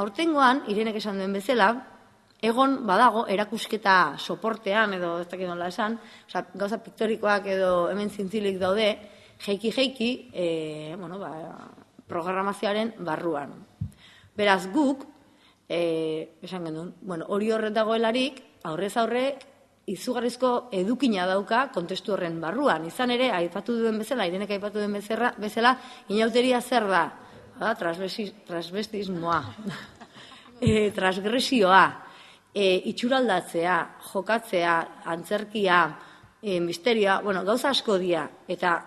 aurtengoan, Irenek esan duen bezala, egon badago erakusketa soportean edo ez dakit nola esan, gauza piktorikoak edo hemen zintzilik daude, jeiki, programazioaren barruan. Beraz guk, esan genuen, hori horret dagoelarik, aurrez aurre, izugarrizko edukina dauka kontestu horren barruan. Izan ere, aipatu duen bezala, Irenek aipatu duen bezala, inauteria zer da? Transvestismoa, transgresioa, itxuraldatzea, jokatzea, antzerkia, misterioa, gauza asko dira, eta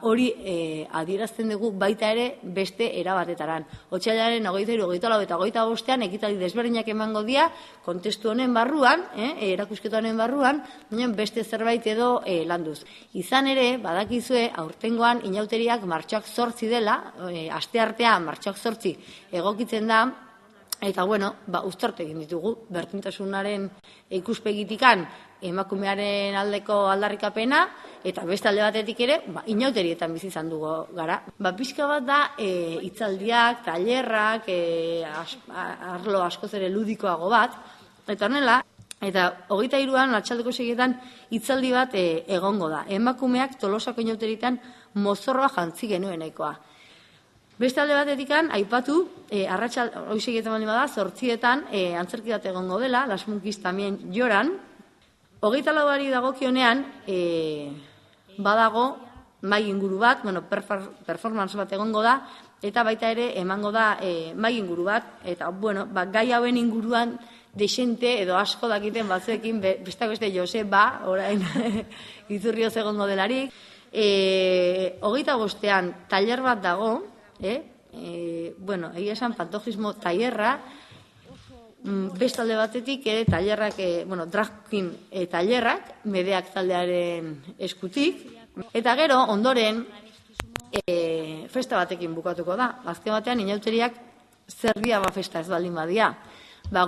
hori adierazten dugu baita ere beste erabatetaran. Otsailaren 23, 24 eta 25ean ekitaldi desberdinak emango dira kontestu honen barruan, erakusketa honen barruan, beste zerbait edo landuz. Izan ere, badakizue, aurtengoan inauteriak martxoak 8 dela, asteartean martxoak 8 egokitzen da, eta uztartu egin ditugu, berdintasunaren ikuspegitikan emakumearen aldeko aldarrikapena, eta beste alde batetik ere, inauterietan bizi izan dugu gara. Pixka bat da, hitzaldiak, tailerrak, arlo askoz ere ludikoago bat, eta honela, eta 23an, atxaldeko 6etan, hitzaldi bat egongo da. Emakumeak Tolosako inauterietan mozorroa jantzi genuenekoa. Beste alde batetik aipatu, hori segietan baldin bada, 8etan antzerki bat egongo dela, Las Munkis tamien lloran. 24ari dagokionean, badago mai inguru bat, performance bat egongo da, eta baita ere emango da mai inguru bat, eta gai hauen inguruan desente edo asko dakiten batzuekin, besteak beste Joseba, orain Iturrioz egongo delarik. 25ean tailer bat dago, egia esan pantojismo tailerra, bestalde batetik ere tailerrak, drag queen tailerrak, Medeak taldearen eskutik, eta gero ondoren festa batekin bukatuko da. Azken batean inauteriak zer dira festa ez baldin badia.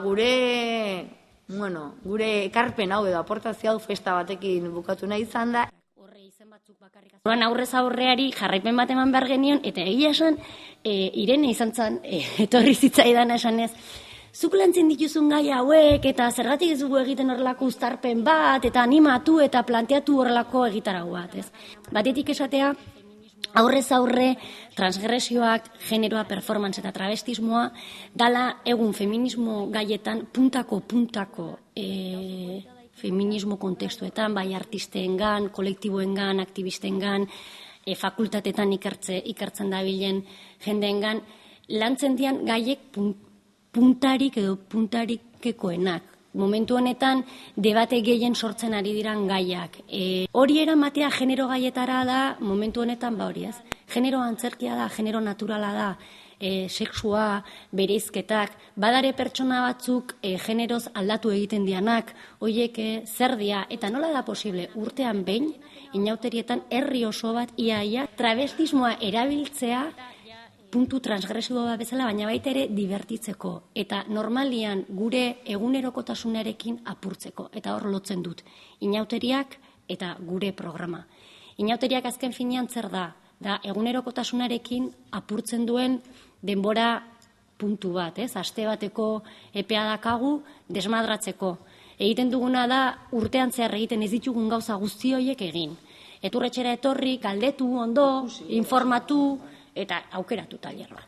Gure ekarpen hau edo aportazio hau festa batekin bukatu nahi izan da. Aurrez aurreari jarraipen bat eman behar genion, eta egia esan, Irene izan zen, etorri zitzaidan esanez, zuk lantzen dituzun gai hauek, eta zergatik ez dugu egiten horrelako uztarpen bat, eta animatu eta planteatu horrelako egitarau bat, ez? Batetik esatea, aurrez aurre, transgresioak, generoa, performance eta travestismoa, dala egun feminismo gaietan puntako feminismo kontekstuetan, bai artistengan, kolektiboengan, aktivistengan, fakultatetan ikertzen dabilen jendeengan, lantzen dian gaiek puntarik edo puntarikekoenak. Momentu honetan, debate gehien sortzen ari diran gaiak. Hori eramatea genero gaietara da, momentu honetan, hori ez. Genero antzerkia da, genero naturala da, sexua, bereizketak, badare pertsona batzuk generoz aldatu egiten dianak, horiek zer dia, eta nola da posible, urtean behin, inauterietan herri oso bat iaia, travestismoa erabiltzea, puntu transgresioa bezala, baina baita ere divertitzeko, eta normalian gure egunerokotasunarekin apurtzeko, eta hor lotzen dut, inauteriak eta gure programa. Inauteriak azken finean zer da egunerokotasunarekin apurtzen duen denbora puntu bat, aste bateko epea dakagu desmadratzeko. Egiten duguna da urtean zehar egiten ez ditugun gauza guzti horiek egin. Eturretxera etorri, galdetu, ondo, informatu eta aukeratu tailer bat.